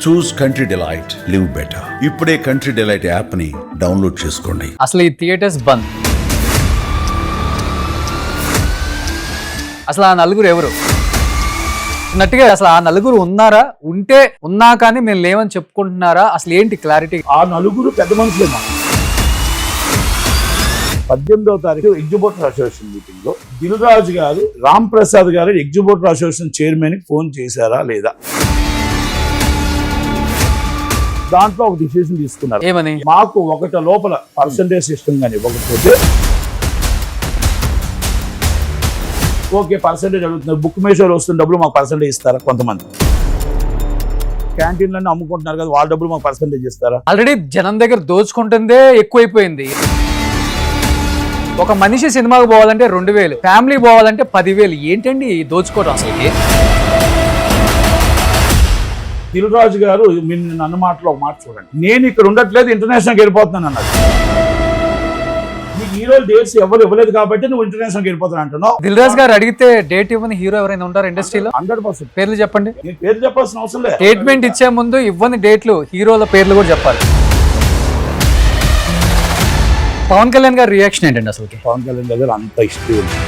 చూస్ country delight, live better. ఇప్పుడే country delight app ని download చేసుకోండి. అసలు ఈ థియేటర్స్ బంద్, అసలు ఆ నలుగురు ఎవరు అన్నట్టుగా, అసలు ఆ నలుగురు ఉన్నారా, ఉంటే ఉన్నా కానీ మేము లేవని చెప్పుకుంటున్నారా, అసలు ఏంటి క్లారిటీ? ఆ నలుగురు పెద్ద మనుషులే. 18వ తారీఖు ఎగ్జిబిటర్ అసోసియేషన్ మీటింగ్ లో దిల్ రాజు గారు రామ్ ప్రసాద్ గారు ఎగ్జిబిటర్ అసోసియేషన్ చైర్మన్ కి ఫోన్ చేశారా లేదా, దాంట్లో ఒక డిసిషన్ తీసుకున్నారు. ఏమని? మాకు ఒకటి లోపల పర్సంటేజ్ సిస్టమ్ కానీ ఇవ్వకపోతే ఓకే పర్సంటేజ్ అడుగుతున్నారు, బుక్ మేషోలో వస్తున్న డబ్బులు మాకు పర్సంటేజ్ ఇస్తారా? కొంతమంది క్యాంటీన్లన్నీ అమ్ముకుంటున్నారు కదా, వాళ్ళ డబ్బులు మాకు పర్సంటేజ్ ఇస్తారా? ఆల్రెడీ జనం దగ్గర దోచుకుంటుందే ఎక్కువైపోయింది. ఒక మనిషి సినిమాకి పోవాలంటే 2000, ఫ్యామిలీ పోవాలంటే 10,000. ఏంటండి ఈ దోచుకోవడం అసలుకి? దిల్ రాజు గారు నన్ను మాటలో ఒక మాట చూడండి, నేను ఇక్కడ ఉండట్లేదు, ఇంటర్నేషనల్కి వెళ్ళిపోతున్నాను అన్నాడు. నీకు హీరో డేట్స్ ఎవరు ఇవ్వలేదు కాబట్టి నువ్వు ఇంటర్నేషనల్కి వెళ్ళిపోతాను అంటున్నావు. దిల్ రాజు గారు అడిగితే డేట్ ఇవ్వని హీరో ఎవరైనా ఉంటారు ఇండస్ట్రీలో? 100% పేర్లు చెప్పండి. నేను పేరు చెప్పాల్సిన అవసరం లేదు. స్టేట్మెంట్ ఇచ్చే ముందు ఇవ్వని డేట్లు, హీరోల పేర్లు కూడా చెప్పాలి. పవన్ కళ్యాణ్ గారి రియాక్షన్ ఏంటండి అసలుకి? పవన్ కళ్యాణ్ దగ్గర అంత హిస్టరీ ఉంది.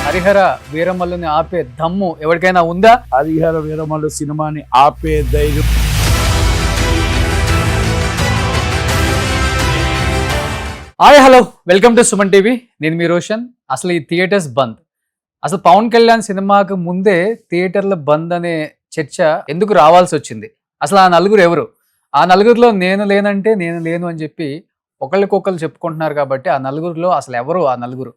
హరిహర వీరమల్లుని ఆపే దమ్ము ఎవరికైనా ఉందా? హరిహర వీరమల్లు సినిమాని ఆపే ధైర్యం hi hello, welcome to Suman TV. నేను మీ రోషన్. అసలు ఈ థియేటర్స్ బంద్, అసలు పవన్ కళ్యాణ్ సినిమాకు ముందే థియేటర్ల బంద్ అనే చర్చ ఎందుకు రావాల్సి వచ్చింది? అసలు ఆ నలుగురు ఎవరు? ఆ నలుగురిలో నేను లేనంటే నేను లేను అని చెప్పి ఒకళ్ళకొకళ్ళు చెప్పుకుంటున్నారు. కాబట్టి ఆ నలుగురిలో అసలు ఎవరు ఆ నలుగురు?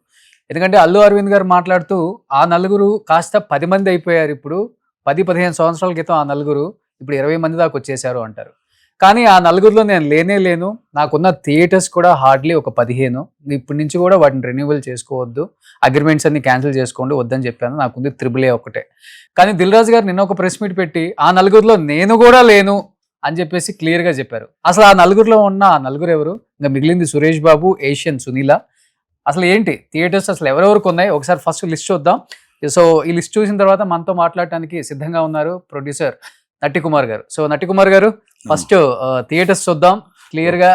ఎందుకంటే అల్లు అరవింద్ గారు మాట్లాడుతూ ఆ నలుగురు కాస్త 10 మంది అయిపోయారు. ఇప్పుడు 10-15 సంవత్సరాల క్రితం ఆ నలుగురు ఇప్పుడు 20 మంది దాకా వచ్చేసారు అంటారు. కానీ ఆ నలుగురిలో నేను లేను. నాకున్న థియేటర్స్ కూడా హార్డ్లీ ఒక 15. ఇప్పటి నుంచి కూడా వాటిని రెన్యూవల్ చేసుకోవద్దు, అగ్రిమెంట్స్ అన్ని క్యాన్సిల్ చేసుకోండి వద్దని చెప్పాను. నాకుంది AAA ఒకటే. కానీ దిల్ రాజు గారు నిన్న ఒక ప్రెస్ మీట్ పెట్టి ఆ నలుగురిలో నేను కూడా లేను అని చెప్పేసి క్లియర్గా చెప్పారు. అసలు ఆ నలుగురిలో ఉన్న ఆ నలుగురు ఎవరు? ఇంకా మిగిలింది సురేష్ బాబు, ఏషియన్ సునీల. అసలు ఏంటి థియేటర్స్ అసలు ఎవరెవరికి ఉన్నాయి? ఒకసారి ఫస్ట్ లిస్ట్ చూద్దాం. సో ఈ లిస్ట్ చూసిన తర్వాత మనతో మాట్లాడటానికి సిద్ధంగా ఉన్నారు ప్రొడ్యూసర్ నట్టి కుమార్ గారు. సో నట్టి కుమార్ గారు, ఫస్ట్ థియేటర్స్ చూద్దాం. క్లియర్ గా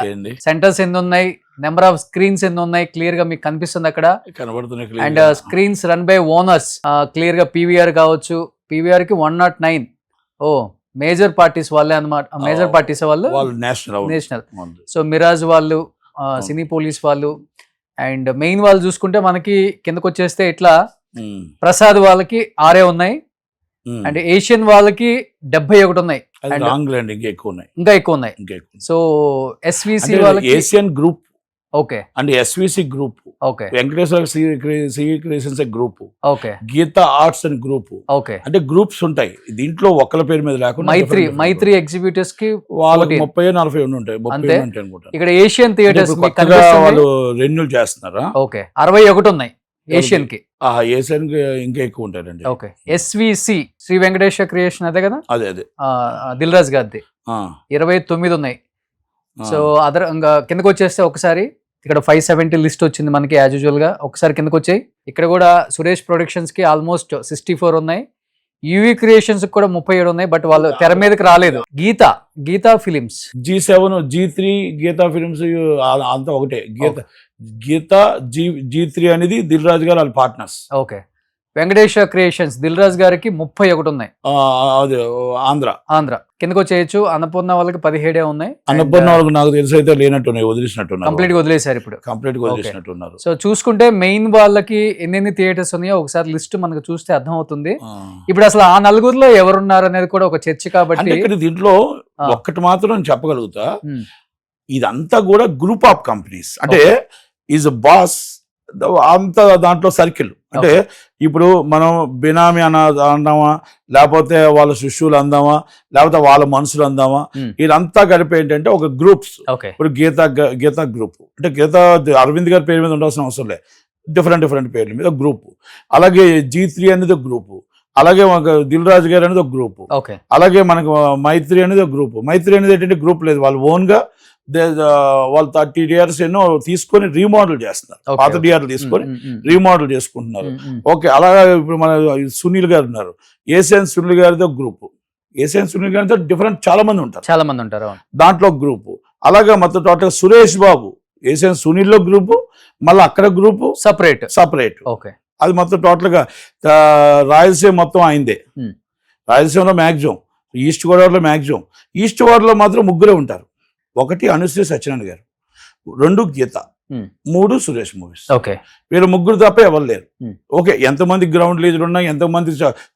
సెంటర్స్ ఎన్ని ఉన్నాయి, నెంబర్ ఆఫ్ స్క్రీన్స్ ఎన్ని ఉన్నాయి క్లియర్ గా మీకు కనిపిస్తుంది అక్కడ. And screens run by owners clear గా పీవీఆర్ కావచ్చు, పీవీఆర్ కి 109. ఓ మేజర్ పార్టీస్ వాళ్ళే అన్నమాట. మేజర్ పార్టీస్ వాళ్ళు నేషనల్. సో మిరాజ్ వాళ్ళు, సినీ పోలీస్ వాళ్ళు, అండ్ మెయిన్ వాళ్ళు చూసుకుంటే మనకి కిందకు వచ్చేస్తే ఇట్లా ప్రసాద్ వాళ్ళకి 6 ఉన్నాయి. అండ్ ఏషియన్ వాళ్ళకి 71 ఉన్నాయి. ఇంకా ఎక్కువ ఉన్నాయి. సో ఎస్విసి వాళ్ళకి Asian group, okay, and SVC group, okay, Venkateswara creations group, okay, Geetha arts and group, okay. అంటే గ్రూప్స్ ఉంటాయి. దీంట్లో ఒక్కల పేరు మీద లేకుండా మైత్రి ఎగ్జిబిటర్స్ కి వాళ్ళకి 30-40 ఉంటాయి. అంతే. ఇక్కడ ఏషియన్ థియేటర్స్ వాళ్ళు రెన్యూల్ చేస్తున్నారా? ఓకే, 61 ఉన్నాయి ఏషియన్ కి. ఏషియన్ కి ఇంకా ఎక్కువ ఉంటాయండి. Okay. SVC Sri Venkateswara creation అదే కదా, అదే దిల్ రాజు గారిది 29 ఉన్నాయి. సో అదర్ ఇంకా కిందకు వచ్చేస్తే ఒకసారి ఇక్కడ 570 లిస్ట్ వచ్చింది మనకి యాజ్ యూజువల్ గా. ఒకసారి కిందకు వచ్చాయి. ఇక్కడ కూడా సురేష్ ప్రొడక్షన్స్ కి ఆల్మోస్ట్ 64 ఉన్నాయి. యూవీ క్రియేషన్స్ కూడా 37 ఉన్నాయి. బట్ వాళ్ళు తెర మీదకి రాలేదు. Gita films, G7, G3, Gita films అంతా ఒకటే. గీత G3 అనేది దిల్ రాజు గారు వాళ్ళ partners. Okay. Venkateswara creations Dil Raju గారికి 31 ఉన్నాయి. అదే ఆంధ్ర కిందకు వచ్చేయచ్చు. అన్నపూర్ణ వాళ్ళకి 17 ఉన్నాయి. అన్నపూర్ణ వాళ్ళకి నాకు తెలిసి అయితే లేనట్టున్నాయి, వదిలేసినట్టున్నారు. కంప్లీట్ గా వదిలేశారు ఇప్పుడు. కంప్లీట్ గా వదిలేసినట్టున్నారు. సో చూసుకుంటే మెయిన్ వాళ్ళకి ఎన్ని థియేటర్స్ ఉన్నాయో ఒకసారి లిస్ట్ మనకు చూస్తే అర్థం అవుతుంది. ఇప్పుడు అసలు ఆ నలుగురిలో ఎవరున్నారు అనేది కూడా ఒక చర్చ. కాబట్టి ఇక్కడ దీంట్లో ఒక్కటి మాత్రం చెప్పగలుగుతా, ఇదంతా కూడా గ్రూప్ ఆఫ్ కంపెనీస్. అంటే ఈజ్ బాస్ అంత దాంట్లో సర్కిల్. అంటే ఇప్పుడు మనం బినామీ అందామా, లేకపోతే వాళ్ళ శిష్యులు అందామా, లేకపోతే వాళ్ళ మనుషులు అందామా, ఇదంతా కలిపి ఏంటంటే ఒక గ్రూప్స్. ఇప్పుడు గీత గ్రూప్ అంటే గీత అరవింద్ గారి పేరు మీద ఉండాల్సిన అవసరం లేదు, డిఫరెంట్ పేర్ల మీద గ్రూప్. అలాగే G3 అనేది ఒక గ్రూప్. అలాగే దిల్ రాజు గారు అనేది ఒక గ్రూప్. అలాగే మనకు మైత్రి అనేది ఒక గ్రూప్. మైత్రి అనేది ఏంటంటే గ్రూప్ లేదు, వాళ్ళు ఓన్ గా వాళ్ళు 30 థియేటర్స్ ఎన్నో తీసుకొని రీమోడల్ చేస్తున్నారు, Okay. పాత థియేటర్లు తీసుకొని రీమోడల్ చేసుకుంటున్నారు. ఓకే, అలాగా ఇప్పుడు మన సునీల్ గారు ఉన్నారు, ఏసియన్ సునీల్ గారితో గ్రూప్, ఏసియన్ సునీల్ గారితో డిఫరెంట్ చాలా మంది ఉంటారు, అవును. దాంట్లో గ్రూపు. అలాగా మొత్తం total Suresh Babu Asian సునీల్లో group, మళ్ళీ అక్కడ గ్రూపు సపరేట్. ఓకే, అది మొత్తం టోటల్గా రాయలసీమ మొత్తం అయిందే. రాయలసీమలో మ్యాక్సిమం, ఈస్ట్ గోదావరిలో మ్యాక్సిమం, ఈస్ట్ గోదావరిలో మాత్రం ముగ్గురే ఉంటారు. ఒకటి అనుశ్రీ సత్యనారాయణ గారు, 2 గీత, 3 సురేష్ మూవీస్. ఓకే, వీళ్ళు ముగ్గురు తప్ప ఎవరు లేరు. ఓకే, ఎంతమంది గ్రౌండ్ లీజులు ఉన్నాయి, ఎంతమంది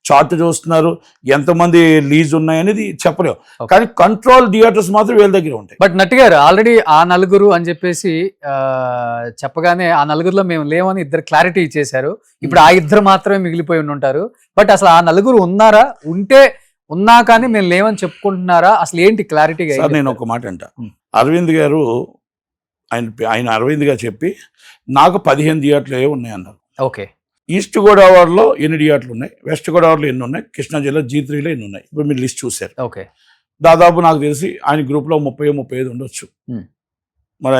చార్ట్ చూస్తున్నారు, ఎంతమంది లీజ్ ఉన్నాయి అనేది చెప్పలేము. కానీ కంట్రోల్ థియేటర్స్ మాత్రం వీళ్ళ దగ్గర ఉంటాయి. బట్ నట్ గారు ఆల్రెడీ ఆ నలుగురు అని చెప్పేసి చెప్పగానే ఆ నలుగురులో మేము లేవని ఇద్దరు క్లారిటీ ఇచ్చేశారు. ఇప్పుడు ఆ ఇద్దరు మాత్రమే మిగిలిపోయి ఉంటారు. బట్ అసలు ఆ నలుగురు ఉన్నారా, ఉన్నా కానీ మేము లేవని చెప్పుకుంటున్నారా, అసలు ఏంటి క్లారిటీగా? సార్ నేను ఒక మాట అంట, అరవింద్ గారు ఆయన అరవింద్ గారు చెప్పి నాకు 15 థియేటర్లు ఉన్నాయి అన్నారు. ఓకే, ఈస్ట్ గోదావరిలో ఎన్ని థియేటర్లు ఉన్నాయి, వెస్ట్ గోదావరిలో ఎన్ని ఉన్నాయి, కృష్ణా జిల్లా G3లో ఎన్ని ఉన్నాయి, ఇప్పుడు మీరు లిస్ట్ చూశారు. ఓకే, దాదాపు నాకు తెలిసి ఆయన గ్రూప్లో 30-35 ఉండొచ్చు. మరి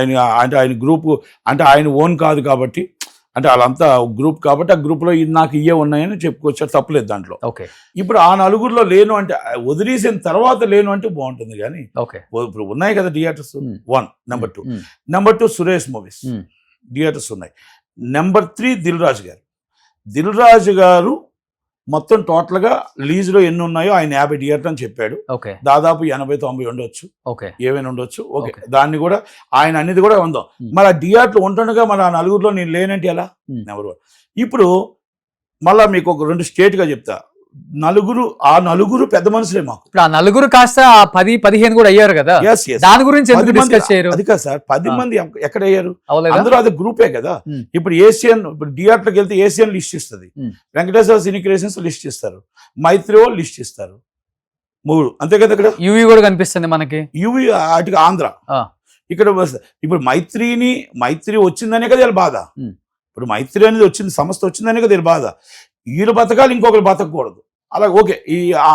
ఆయన గ్రూప్ అంటే ఆయన ఓన్ కాదు కాబట్టి, అంటే వాళ్ళంతా గ్రూప్ కాబట్టి ఆ గ్రూప్లో నాకు ఇవే ఉన్నాయని చెప్పుకోవచ్చు, తప్పలేదు దాంట్లో. ఓకే, ఇప్పుడు ఆ నలుగురిలో లేను అంటే, వదిలేసిన తర్వాత లేను అంటే బాగుంటుంది. కానీ ఓకే, ఇప్పుడు ఉన్నాయి కదా theatres. 1 number 2 Suresh movies theatres ఉన్నాయి. నెంబర్ 3 దిల్ రాజు గారు మొత్తం టోటల్గా లీజులో ఎన్ని ఉన్నాయో ఆయన 50 థియేటర్ అని చెప్పాడు. ఓకే, దాదాపు 80-90 ఉండొచ్చు, ఓకే, ఏమైనా ఉండొచ్చు. ఓకే, దాన్ని కూడా ఆయన అన్నిది కూడా ఉందాం. మరి ఆ థియేటర్లు ఉంటుండగా మరి ఆ నలుగురిలో నేను లేనంటే ఎలా? నెంబర్ 1. ఇప్పుడు మళ్ళా మీకు ఒక 2 స్టేట్గా చెప్తా, ఆ నలుగురు పెద్ద మనుషులే మాకు. ఇప్పుడు ఆ నలుగురు కాస్త 10-15 కూడా అయ్యారు కదా, దాని గురించి ఎందుకు డిస్కస్ చేయరు? అది కాదు సార్, 10 మంది ఎక్కడ అయ్యారు? అందరూ అది గ్రూపే కదా. ఇప్పుడు ఏసియన్, ఇప్పుడు థియేటర్కి వెళ్తే ఏసియన్ లిస్ట్ ఇస్తుంది, వెంకటేశ్వర సినీ క్రియేషన్స్ లిస్ట్ ఇస్తారు, మైత్రి లిస్ట్ ఇస్తారు, 3 అంతే కదా. ఇక్కడ యూవి కూడా కనిపిస్తుంది మనకి, యూవి అటు ఆంధ్ర. ఇక్కడ ఇప్పుడు మైత్రి వచ్చిందనే కదా వీళ్ళ బాధ. ఇప్పుడు మైత్రి అనేది వచ్చింది, సంస్థ వచ్చిందనే కదా వీళ్ళ బాధ. వీళ్ళు బతకాలి, ఇంకొకరు బతకూడదు. అలా ఓకే,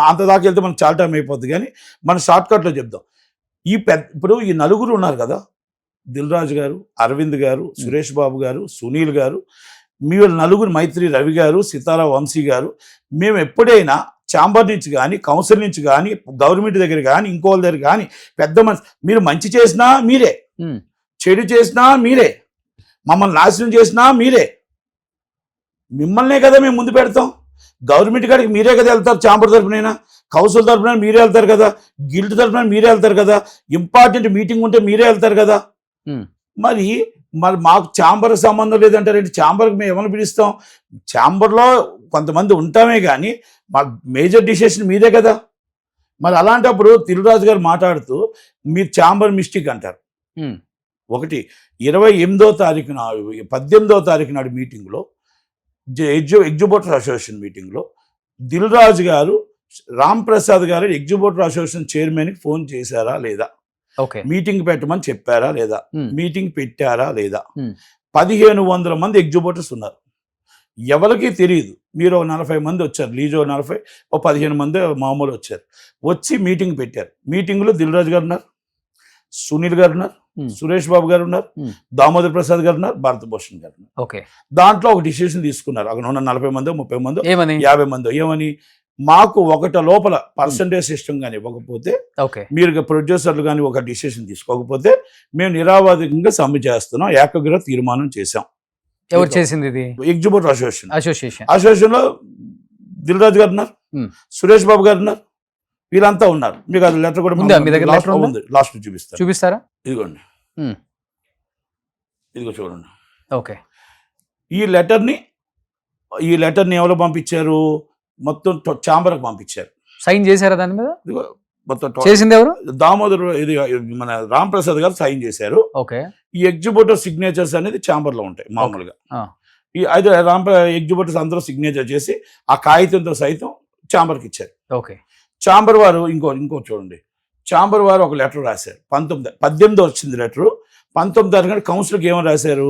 అంత దాకా వెళ్తే మనకు చాలా టైం అయిపోద్ది. కానీ మనం షార్ట్ కట్లో చెప్దాం. ఇప్పుడు ఈ నలుగురు ఉన్నారు కదా, దిల్ రాజు గారు, అరవింద్ గారు, సురేష్ బాబు గారు, సునీల్ గారు, మీ నలుగురు, మైత్రి రవి గారు, సితారా వంశీ గారు, మేము ఎప్పుడైనా ఛాంబర్ నుంచి కానీ, కౌన్సిల్ నుంచి కానీ, గవర్నమెంట్ దగ్గర కానీ, ఇంకోళ్ళ దగ్గర కానీ, పెద్ద మనిషి మీరు మంచి చేసినా మీరే, చెడు చేసినా మీరే, మమ్మల్ని నాశనం చేసినా మీరే, మిమ్మల్నే కదా మేము ముందు పెడతాం. గవర్నమెంట్ కాడికి మీరే కదా వెళ్తారు, ఛాంబర్ తరఫునైనా, కౌన్సిల్ తరఫున మీరే వెళ్తారు కదా, గిల్డ్ తరఫున మీరే వెళ్తారు కదా, ఇంపార్టెంట్ మీటింగ్ ఉంటే మీరే వెళ్తారు కదా. మరి మాకు ఛాంబర్కి సంబంధం లేదంటారేంటి? ఛాంబర్కి మేము ఏమైనా పిలుస్తాం? ఛాంబర్లో కొంతమంది ఉంటామే కానీ మా మేజర్ డిసిషన్ మీరే కదా. మరి అలాంటప్పుడు దిల్ రాజు గారు మాట్లాడుతూ మీరు ఛాంబర్ మిస్టేక్ అంటారు. ఒకటి 28వ తారీఖున 18వ తారీఖు నాడు మీటింగ్లో, ఎగ్జిబిటర్ అసోసియేషన్ మీటింగ్లో దిల్ రాజు గారు రామ్ ప్రసాద్ గారు ఎగ్జిబిటర్ అసోసియేషన్ చైర్మన్కి ఫోన్ చేశారా లేదా, మీటింగ్ పెట్టమని చెప్పారా లేదా, మీటింగ్ పెట్టారా లేదా? 1500 మంది ఎగ్జిబిటర్స్ ఉన్నారు, ఎవరికి తెలియదు. మీరు 40 మంది వచ్చారు, లీజో 40, 15 మంది మామూలు వచ్చారు, వచ్చి మీటింగ్ పెట్టారు. మీటింగ్లో దిల్ రాజు గారు ఉన్నారు, సునీల్ గారు ఉన్నారు, సురేష్ బాబు గారు ఉన్నారు, దామోదర్ ప్రసాద్ గారు ఉన్నారు, భారత భూషణ్ గారు ఉన్నారు. దాంట్లో ఒక డిసిషన్ తీసుకున్నారు. అక్కడ ఉన్న 40 మందో 30 మందో 50 మందో ఏమని, మాకు ఒకట లోపల పర్సంటేజ్ సిస్టమ్ కానీ ఇవ్వకపోతే, మీరు ప్రొడ్యూసర్లు కానీ ఒక డిసిషన్ తీసుకోకపోతే మేము నిరావాదికంగా సమ్మె చేస్తున్నాం, ఏకగ్రహ తీర్మానం చేశాం. ఎవరు చేసింది ఇది? ఎగ్జిబిటర్ అసోసియేషన్ లో దిల్ రాజు గారు ఉన్నారు, సురేష్ బాబు గారు ఉన్నారు, వీళ్ళంతా ఉన్నారు. మీకు అది లెటర్ కూడా లాస్ట్ చూపిస్తారా? ఇదిగోండి, ఇదిగో చూడండి. ఓకే, ఈ లెటర్ని ఎవరు పంపించారు? మొత్తం ఛాంబర్కి పంపించారు. సైన్ చేశారా దాని మీద? మొత్తం చేసింది ఎవరు? దామోదర్, ఇది మన రామ్ ప్రసాద్ గారు సైన్ చేశారు. ఓకే, ఈ ఎగ్జిబిటర్ సిగ్నేచర్స్ అనేది ఛాంబర్ లో ఉంటాయి మామూలుగా. ఈ అయితే ఎగ్జిబిటర్స్ అందరూ సిగ్నేచర్ చేసి ఆ కాగితంతో సైతం ఛాంబర్కి ఇచ్చారు. ఓకే, ఛాంబర్ వారు ఇంకో చూడండి, ఛాంబర్ వారు ఒక లెటర్ రాశారు. 18 వచ్చింది లెటరు. 19వ తారీఖున కౌన్సిల్కి ఏమని రాశారు?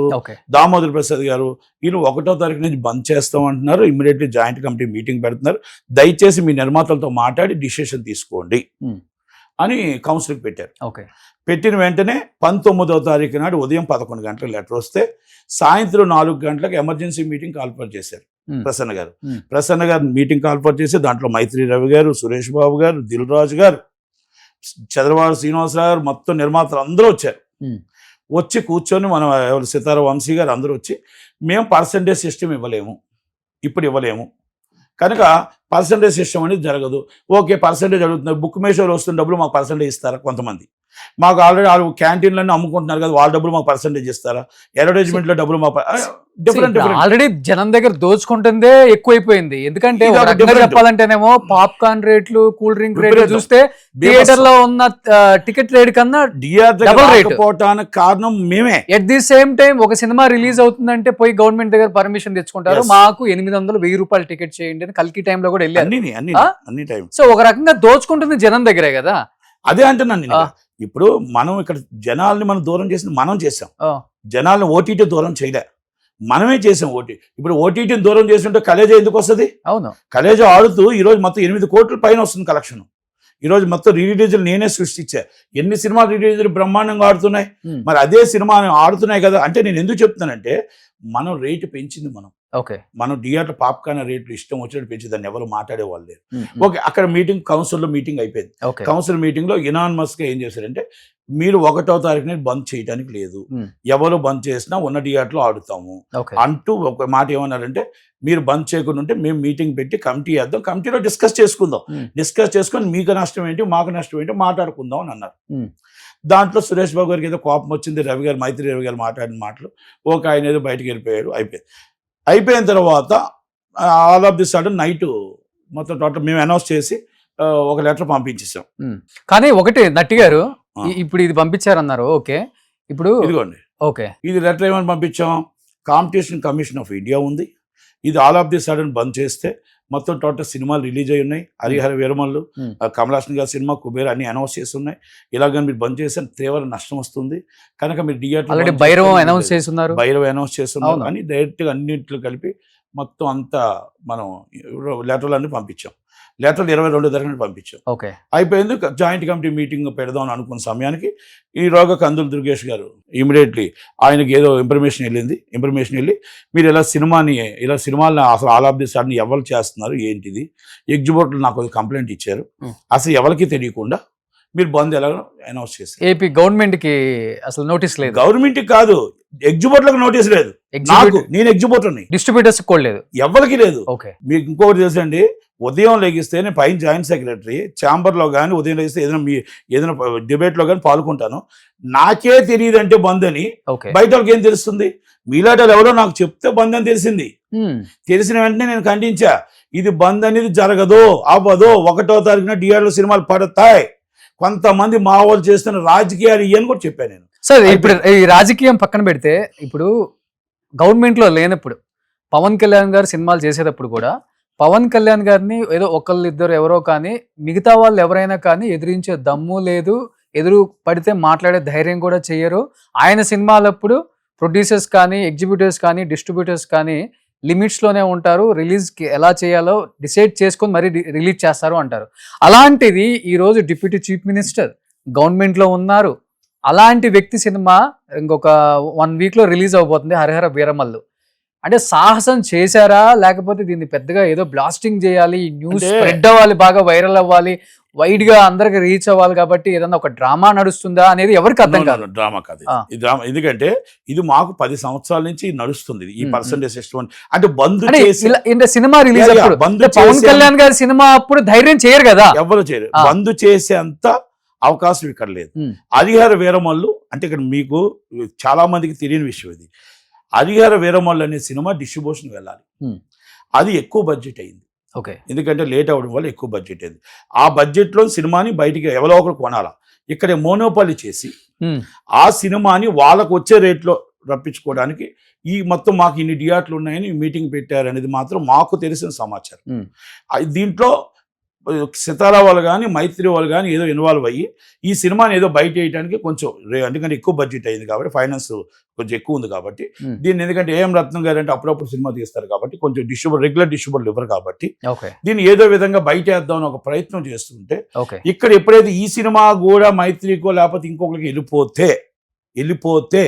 దామోదర్ ప్రసాద్ గారు, ఈయన 1వ తారీఖు నుంచి బంద్ చేస్తాం అంటున్నారు, ఇమ్మీడియట్లీ జాయింట్ కమిటీ మీటింగ్ పెడుతున్నారు, దయచేసి మీ నిర్మాతలతో మాట్లాడి డిసిషన్ తీసుకోండి అని కౌన్సిల్కి పెట్టారు. ఓకే. పెట్టిన వెంటనే 19వ తారీఖు నాడు ఉదయం 11 గంటలకు లెటర్ వస్తే సాయంత్రం 4 గంటలకు ఎమర్జెన్సీ మీటింగ్ కాల్ఫర్ చేశారు ప్రసన్న గారు. ప్రసన్న గారు మీటింగ్ కాల్ఫర్ చేసి దాంట్లో మైత్రి రవి గారు, సురేష్ బాబు గారు, దిల్ రాజు గారు, చంద్రబాబు శ్రీనివాసరావు గారు, మొత్తం నిర్మాతలు అందరూ వచ్చారు. వచ్చి కూర్చొని మనం ఎవరు సితార వంశీ గారు అందరూ వచ్చి మేము పర్సంటేజ్ సిస్టమ్ ఇవ్వలేము, ఇప్పుడు ఇవ్వలేము కనుక పర్సంటేజ్ సిస్టమ్ అనేది జరగదు. ఓకే, పర్సంటేజ్ అడుగుతున్నారు, బుక్ మేషోలో వస్తున్న డబ్బులు మాకు పర్సంటేజ్ ఇస్తారా? కొంతమంది మాకు ఆల్రెడీ వాళ్ళు క్యాంటీన్లన్నీ అమ్ముకుంటున్నారు కదా, వాళ్ళ డబ్బులు మాకు పర్సంటేజ్ ఇస్తారా? అడ్వర్టైజ్మెంట్లో డబ్బులు మాకు డిఫరెంట్ ఆల్రెడీ జనం దగ్గర దోచుకుంటుందే ఎక్కువైపోయింది. ఎందుకంటే ఇది ఒక ఒక రకంగా different. చెప్పాలంటేనేమో పాప్కార్న్ రేట్లు, కూల్ డ్రింక్ రేట్లు విపరీతం. చూస్తే థియేటర్ లో ఉన్న టికెట్ రేట్ కన్నా Double rate. పోవటానికి కారణం మేమే. ఎట్ ది సేమ్ టైం ఒక సినిమా రిలీజ్ అవుతుందంటే పోయి గవర్నమెంట్ దగ్గర పర్మిషన్ తెచ్చుకుంటారు. Yes. మాకు 800-1000 రూపాయలు టికెట్ చేయండి అని కల్కి టైంలో కూడా వెళ్ళారు. అన్ని టైం సో ఒక రకంగా దోచుకుంటుంది జనం దగ్గరే కదా. అదే అంటున్నాను నేను. ఇప్పుడు మనం ఇక్కడ జనాల్ని మనం దూరం చేసింది మనం చేసాం, జనాల్ని ఓటీటీ దూరం చేయలే, మనమే చేసాం. ఇప్పుడు ఓటీటీని దూరం చేస్తుంటే కలేజా ఎందుకు వస్తుంది? అవును, కలేజా ఆడుతూ ఈరోజు మొత్తం 8 కోట్ల పైన వస్తుంది కలెక్షన్. ఈరోజు మొత్తం రీరిలీజులు నేనే సృష్టించా. ఎన్ని సినిమా రీరిలీజులు బ్రహ్మాండంగా ఆడుతున్నాయి. మరి అదే సినిమా ఆడుతున్నాయి కదా అంటే నేను ఎందుకు చెప్తున్నానంటే మనం రేటు పెంచింది ఓకే. మనం థియేటర్ పాప్కార్న్ రేట్లు ఇష్టం వచ్చినట్టు పెంచి దాన్ని ఎవరు మాట్లాడే వాళ్ళు లేరు. ఓకే, అక్కడ మీటింగ్ కౌన్సిల్లో మీటింగ్ అయిపోయింది. కౌన్సిల్ మీటింగ్ లో యునానిమస్ గా ఏం చేశారంటే మీరు 1వ తారీఖున బంద్ చేయడానికి లేదు, ఎవరు బంద్ చేసినా ఉన్న థియేటర్లో ఆడుతాము అంటూ ఒక మాట ఏమన్నారంటే మీరు బంద్ చేయకుండా ఉంటే మేము మీటింగ్ పెట్టి కమిటీ వేద్దాం, కమిటీలో డిస్కస్ చేసుకుందాం, డిస్కస్ చేసుకొని మీకు నష్టం ఏంటి మాకు నష్టం ఏంటి మాట్లాడుకుందాం అని అన్నారు. దాంట్లో సురేష్ బాబు గారికి ఏదో కోపం వచ్చింది, రవి గారు మైత్రి రవి గారు మాట్లాడిన మాటలు, ఒక ఆయన ఏదో బయటకు వెళ్ళిపోయాడు. అయిపోయిన తర్వాత all of the sudden night మొత్తం టోటల్ మేము అనౌన్స్ చేసి ఒక లెటర్ పంపించేసాం. కానీ ఒకటి నట్టి గారు ఇప్పుడు ఇది పంపించారన్నారు. ఓకే, ఇప్పుడు ఇదిగోండి, ఓకే, ఇది లెటర్ ఏమని పంపించాం, కాంపిటీషన్ కమిషన్ ఆఫ్ ఇండియా ఉంది, ఇది ఆల్ ఆఫ్ ది సడన్ బంద్ చేస్తే మొత్తం టోటల్ సినిమాలు రిలీజ్ అయి ఉన్నాయి. హరిహర వీరమల్లు, కమలాసన్ గారి సినిమా, కుబేర్ అన్ని అనౌన్స్ చేసి ఉన్నాయి. ఇలాగ మీరు బంద్ చేస్తే తీవ్ర నష్టం వస్తుంది కనుక మీరు థియేటర్ భైరవం అనౌన్స్ చేస్తున్నారు, భైరవ్ అనౌన్స్ చేస్తున్నారు అని డైరెక్ట్గా అన్నింటిలో కలిపి మొత్తం అంతా మనం లెటర్లు అన్ని పంపించాం. లెటర్లు 22 తారీఖున పంపించాం. ఓకే, అయిపోయింది. జాయింట్ కమిటీ మీటింగ్ పెడదాం అని అనుకున్న సమయానికి ఈరోజు కందులు దుర్గేష్ గారు ఇమీడియట్లీ ఆయనకి ఏదో ఇన్ఫర్మేషన్ వెళ్ళి మీరు ఇలా సినిమాలను అసలు ఆల్ ఆఫ్ ది సడన్ ఎవరు చేస్తున్నారు ఏంటిది, ఎగ్జిబిటర్లు నాకు కంప్లైంట్ ఇచ్చారు, అసలు ఎవరికి తెలియకుండా మీరు బంద్ ఎలా అనౌన్స్ చేశారు. ఏపీ గవర్నమెంట్ కి అసలు నోటీస్ లేదు, గవర్నమెంట్ కాదు ఎగ్జిబిటర్లకు నోటీస్ లేదు, నేను ఎగ్జిబిటర్ని, డిస్ట్రిబ్యూటర్స్ కూడా లేదు, ఎవరికి లేదు. ఓకే, మీకు ఇంకొకటి తెలుసండి, ఉదయం లెగిస్తే నేను పైన జాయింట్ సెక్రటరీ ఛాంబర్లో కానీ ఉదయం లెగిస్తే ఏదైనా డిబేట్లో కానీ పాల్గొంటాను, నాకే తెలియదు అంటే బంద్ అని బయట వాళ్ళకి ఏం తెలుస్తుంది? మీలాంటి ఎవరో నాకు చెప్తే బంద్ అని తెలిసింది. తెలిసిన వెంటనే నేను ఖండించా, ఇది బంద్ అనేది జరగదు, అవ్వదు, 1వ తారీఖున థియేటర్లో సినిమాలు పడతాయి, కొంతమంది మా వాళ్ళు చేస్తున్న రాజకీయాలు ఇవని కూడా చెప్పాను నేను. సార్ ఇప్పుడు ఈ రాజకీయం పక్కన పెడితే ఇప్పుడు గవర్నమెంట్ లో లేనప్పుడు పవన్ కళ్యాణ్ గారు సినిమాలు చేసేటప్పుడు కూడా పవన్ కళ్యాణ్ గారిని ఏదో ఒకళ్ళిద్దరు ఎవరో కానీ మిగతా వాళ్ళు ఎవరైనా కానీ ఎదిరించే దమ్ము లేదు, ఎదురు పడితే మాట్లాడే ధైర్యం కూడా చెయ్యరు. ఆయన సినిమాలప్పుడు ప్రొడ్యూసర్స్ కానీ ఎగ్జిబ్యూటర్స్ కానీ డిస్ట్రిబ్యూటర్స్ కానీ లిమిట్స్లోనే ఉంటారు, రిలీజ్కి ఎలా చేయాలో డిసైడ్ చేసుకొని మరీ రిలీజ్ చేస్తారు అంటారు. అలాంటిది ఈరోజు డిప్యూటీ చీఫ్ మినిస్టర్ గవర్నమెంట్లో ఉన్నారు, అలాంటి వ్యక్తి సినిమా ఇంకొక 1 వీక్లో రిలీజ్ అవబోతుంది, హరిహర వీరమల్లు. అంటే సాహసం చేశారా లేకపోతే దీన్ని పెద్దగా ఏదో బ్లాస్టింగ్ చేయాలి, న్యూస్ స్ప్రెడ్ అవ్వాలి, బాగా వైరల్ అవ్వాలి, వైడ్ గా అందరికి రీచ్ అవ్వాలి కాబట్టి ఏదన్నా ఒక డ్రామా నడుస్తుందా అనేది ఎవరికి అర్థం కాదు. డ్రామా కాదు ఈ డ్రామా, ఎందుకంటే ఇది మాకు 10 సంవత్సరాల నుంచి నడుస్తుంది ఈ పర్సెంటేజ్ సిస్టమ్. అంటే బంద్ చేసి సినిమా రిలీజ్ అప్పుడు పవన్ కళ్యాణ్ గారి సినిమా అప్పుడు ధైర్యం చేయరు కదా, ఎవరు చేయరు, బంద్ చేసేంత అవకాశం ఇక్కడ లేదు. హరిహర వీరమల్లు అంటే ఇక్కడ మీకు చాలా మందికి తెలియని విషయం ఇది, హరిహర వీరమల్లు అనే సినిమా డిస్ట్రిబ్యూషన్ వెళ్ళాలి, అది ఎక్కువ బడ్జెట్ అయింది. ఓకే, ఎందుకంటే లేట్ అవ్వడం వల్ల ఎక్కువ బడ్జెట్ అయింది. ఆ బడ్జెట్లో సినిమాని బయటికి ఎవరో ఒకరు కొనాలా, ఇక్కడ మోనోపాలి చేసి ఆ సినిమాని వాళ్ళకు వచ్చే రేట్లో రప్పించుకోవడానికి ఈ మొత్తం మాకు ఇన్ని థియేటర్లు ఉన్నాయని మీటింగ్ పెట్టారు అనేది మాత్రం మాకు తెలిసిన సమాచారం. దీంట్లో సితారా వాళ్ళు కానీ మైత్రి వాళ్ళు కానీ ఏదో ఇన్వాల్వ్ అయ్యి ఈ సినిమాని ఏదో బయట వేయడానికి కొంచెం ఎందుకంటే ఎక్కువ బడ్జెట్ అయింది కాబట్టి ఫైనాన్స్ కొంచెం ఎక్కువ ఉంది కాబట్టి దీన్ని ఎందుకంటే ఏఎం రత్నం గారు అంటే అప్పుడప్పుడు సినిమా తీస్తారు కాబట్టి కొంచెం రెగ్యులర్ డిస్ట్రిబ్యూటర్ ఇవ్వరు కాబట్టి దీన్ని ఏదో విధంగా బయట వేద్దామని ఒక ప్రయత్నం చేస్తుంటే ఇక్కడ ఎప్పుడైతే ఈ సినిమా కూడా మైత్రికో లేకపోతే ఇంకొకరికి వెళ్ళిపోతే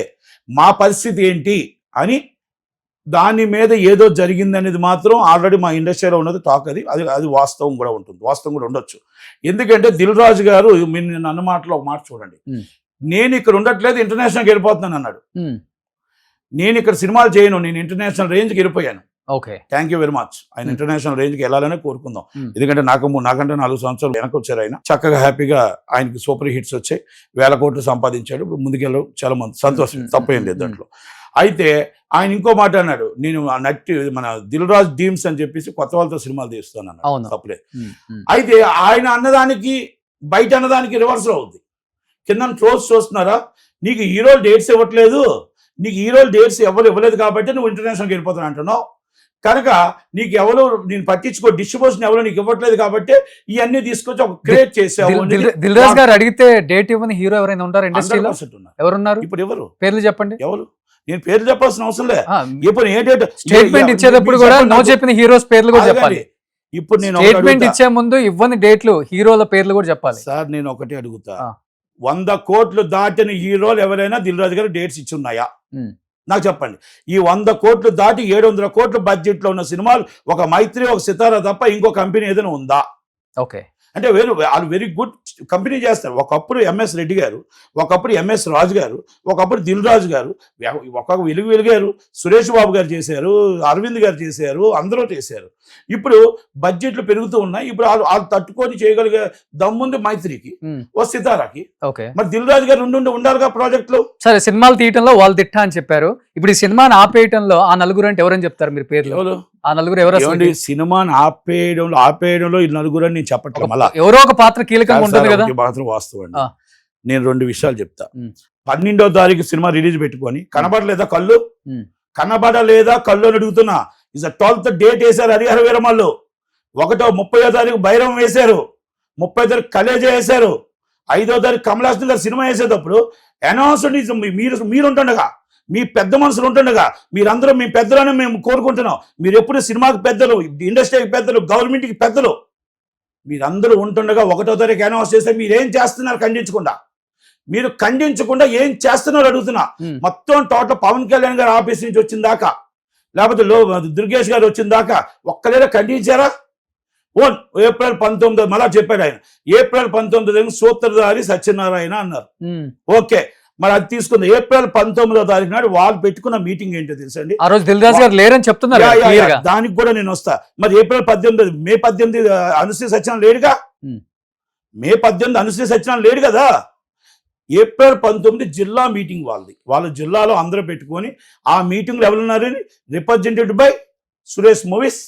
మా పరిస్థితి ఏంటి అని దాని మీద ఏదో జరిగిందనేది మాత్రం ఆల్రెడీ మా ఇండస్ట్రీలో ఉన్నది టాక్. అది వాస్తవం కూడా ఉంటుంది, వాస్తవం కూడా ఉండొచ్చు. ఎందుకంటే దిల్ రాజు గారు నేను అన్న మాటలో ఒక మాట చూడండి, నేను ఇక్కడ ఉండట్లేదు ఇంటర్నేషనల్కి వెళ్ళిపోతున్నాను అన్నాడు. నేను ఇక్కడ సినిమాలు చేయను, నేను ఇంటర్నేషనల్ రేంజ్కి వెళ్ళిపోయాను. Thank you very much. ఆయన ఇంటర్నేషనల్ రేంజ్కి వెళ్ళాలని కోరుకుందాం. ఎందుకంటే నాకంటే 4 సంవత్సరాలు వెనక్కి వచ్చారు ఆయన. చక్కగా హ్యాపీగా ఆయనకి సూపర్ హిట్స్ వచ్చాయి, 1000 కోట్లు సంపాదించాడు. ఇప్పుడు ముందుకెళ్ళడం చాలా మంది సంతోషం, తప్పేం లేదు దాంట్లో. అయితే ఆయన ఇంకో మాట అన్నాడు, నేను మన దిల్ రాజ్ డ్రీమ్స్ అని చెప్పేసి కొత్త వాళ్ళతో సినిమాలు తీస్తాను అన్నాడు. తప్పలేదు. అయితే ఆయన అన్నదానికి బయట అన్నదానికి రివర్స్ అవుద్ది. కింద ట్రోల్స్ చూస్తున్నారా, నీకు హీరోలు డేట్స్ ఇవ్వట్లేదు, నీకు హీరోలు డేట్స్ ఎవరు ఇవ్వలేదు కాబట్టి నువ్వు ఇంటర్నేషనల్కి వెళ్ళిపోతాను అంటున్నావు, కనుక నీకు ఎవరు నేను పట్టించుకో, డిస్ట్రిబ్యూషన్ ఎవరు నీకు ఇవ్వట్లేదు కాబట్టి ఇవన్నీ తీసుకొచ్చి ఒక క్రియేట్ చేసావు. దిల్ రాజు గారు అడిగితే డేట్ ఇవ్వని హీరో ఎవరైనా ఉంటారు ఇండస్ట్రీలో? ఎవరున్నారు ఇప్పుడు? ఎవరు పేర్లు చెప్పండి. ఎవరు? నేను పేర్లు చెప్పాల్సిన అవసరం లేదు. ఇప్పుడు ఏంటంటే స్టేట్మెంట్ ఇచ్చేటప్పుడు కూడా నో చెప్పిన హీరోస్ పేర్లు కూడా చెప్పాలి. ఇప్పుడు నేను స్టేట్మెంట్ ఇచ్చే ముందు ఇవ్వని డేట్లు హీరోల పేర్లు కూడా చెప్పాలి. సార్ నేను ఒకటి అడుగుతా, 100 కోట్లు దాటిన హీరోలు ఎవరైనా దిల్ రాజు గారు డేట్స్ ఇచ్చి ఉన్నాయా నాకు చెప్పండి. ఈ 100 కోట్లు దాటి 700 కోట్ల బడ్జెట్ లో ఉన్న సినిమాలు ఒక మైత్రి, ఒక సితారా తప్ప ఇంకో కంపెనీ ఏదైనా ఉందా? అంటే వాళ్ళు వెరీ గుడ్ కంపెనీ చేస్తారు. ఒకప్పుడు ఎంఎస్ రెడ్డి గారు, ఒకప్పుడు ఎంఎస్ రాజు గారు, ఒకప్పుడు దిల్ రాజు గారు, ఒక్కొక్క వెలుగారు, సురేష్ బాబు గారు చేశారు, అరవింద్ గారు చేశారు, అందరూ చేశారు. ఇప్పుడు బడ్జెట్లు పెరుగుతూ ఉన్నాయి. ఇప్పుడు వాళ్ళు తట్టుకొని చేయగలిగే దమ్ముంది మైత్రికి, ఓ సితారాకి. మరి దిల్ రాజు గారు ఉండాలిగా ప్రాజెక్టులు. సరే, సినిమాలు తీయటంలో వాళ్ళు తిట్టా అని చెప్పారు. ఇప్పుడు ఈ సినిమాని ఆపేయటంలో ఆ నలుగురు అంటే ఎవరని చెప్తారు మీరు పేర్లు? ఆ నలుగురు ఎవరు? సినిమాని ఆపేయడంలో ఈ నలుగురు అని నేను చెప్పట్లేదు. మళ్ళా ఎవరో ఒక పాత్ర కీలకంగా ఉంటుంది కదా. మాత్రం వాస్తవం. నేను 2 విషయాలు చెప్తా. 12వ తారీఖు సినిమా రిలీజ్ పెట్టుకొని కనబడలేదా కళ్ళు అని అడుగుతున్నా. ఇస్ 12th డేట్ వేశారు హరిహర వీరమల్లు. 30వ తారీఖు భైరవం వేశారు, 30వ తారీఖు కలేజ వేశారు, 5వ తారీఖు కమలాసన్ గారు సినిమా వేసేటప్పుడు అనౌన్స్మెంట్ మీరుంటుండగా, మీ పెద్ద మనుషులు ఉంటుండగా, మీరందరూ మీ పెద్దలని మేము కోరుకుంటున్నాం. మీరు ఎప్పుడు సినిమాకి పెద్దలు, ఇండస్ట్రీకి పెద్దలు, గవర్నమెంట్కి పెద్దలు, మీరందరూ ఉంటుండగా 1వ తారీఖు అనౌన్స్ చేస్తే మీరేం చేస్తున్నారు? మీరు ఖండించకుండా ఏం చేస్తున్నారు అడుగుతున్నా. మొత్తం టోటల్ పవన్ కళ్యాణ్ గారు ఆఫీస్ నుంచి వచ్చిన దాకా, లేకపోతే దుర్గేష్ గారు వచ్చిన దాకా ఒక్కలేదా ఖండించారా? ఏప్రిల్ 19 మళ్ళా చెప్పాడు ఆయన, ఏప్రిల్ 19 సూత్రధారి సత్యనారాయణ అన్నారు. ఓకే, మరి అది తీసుకుంది. ఏప్రిల్ 19వ తారీఖు నాడు వాళ్ళు పెట్టుకున్న మీటింగ్ ఏంటో తెలుసండి. ఆ రోజు దిల్ రాజు గారు లేరని చెప్తున్నారు. దానికి కూడా నేను వస్తా. మరి ఏప్రిల్ 18 మే 18 అనుశ్రీ సత్యనారాయణ లేడుగా. మే 18 అనుశ్రీ సత్యనారాయణ లేడు కదా. ఏప్రిల్ 19 జిల్లా మీటింగ్ వాళ్ళ జిల్లాలో అందరూ పెట్టుకొని ఆ మీటింగ్ లో ఎవరున్నారు? Represented by Suresh movies,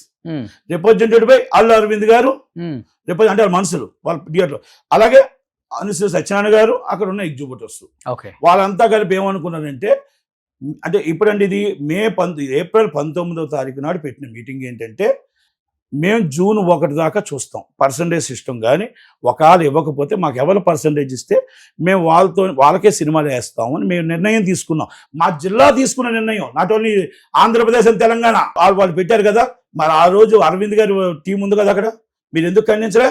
represented by Allu Aravind గారు, అంటే మనుషులు వాళ్ళ థియేటర్, అలాగే అనుశ్రీ సత్యనారాయణ గారు, అక్కడ ఉన్న ఎగ్జిబిటర్స్, వాళ్ళంతా కలిపి ఏమనుకున్నారంటే, అంటే ఇప్పుడంటే ఇది ఏప్రిల్ 19వ తారీఖు నాడు పెట్టిన మీటింగ్ ఏంటంటే, మేము జూన్ 1 దాకా చూస్తాం పర్సంటేజ్ సిస్టమ్. కానీ ఒకవేళ ఇవ్వకపోతే మాకు ఎవరు పర్సంటేజ్ ఇస్తే మేము వాళ్ళకే సినిమాలు వేస్తామని మేము నిర్ణయం తీసుకున్నాం. మా జిల్లా తీసుకున్న నిర్ణయం, not only Andhra Pradesh and Telangana. వాళ్ళు పెట్టారు కదా. మరి ఆ రోజు అరవింద్ గారు టీం ఉంది కదా అక్కడ, మీరు ఎందుకు ఖండించరా?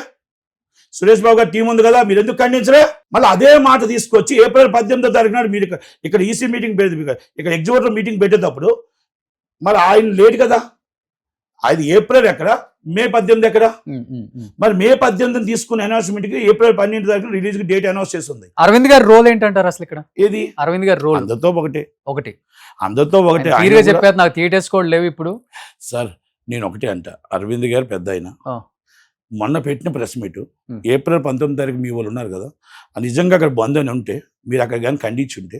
సురేష్ బాబు గారు టీం ఉంది కదా, మీరు ఎందుకు ఖండించరా? మళ్ళీ అదే మాట తీసుకొచ్చి ఏప్రిల్ 18వ తారీఖు నాడు మీరు ఇక్కడ ఈసీ మీటింగ్ ఇక్కడ ఎగ్జిక్యూటివ్ మీటింగ్ పెట్టేటప్పుడు మరి ఆయన లేడు కదా. అది ఏప్రిల్ ఎక్కడ, మే 18 ఎక్కడ? మరి మే 18 తీసుకున్న అనౌన్స్మెంట్ కి ఏప్రిల్ 12 తారీఖు రిలీజ్ కి డేట్ అనౌన్స్ చేస్తుంది. అరవింద్ గారి రోల్ ఏంటంటారు అసలు ఇక్కడ? ఏది అరవింద్ గారి రోల్? అందరితో ఒకటే. చెప్పారు, నాకు థియేటర్స్ కూడా లేవు ఇప్పుడు. సార్ నేను ఒకటే అంట, అరవింద్ గారు పెద్ద ఆయన మొన్న పెట్టిన ప్రెస్ మీట్ ఏప్రిల్ 19 తారీఖు మీ వాళ్ళు ఉన్నారు కదా, నిజంగా అక్కడ బంద్ అని ఉంటే మీరు అక్కడ కానీ ఖండించి ఉంటే,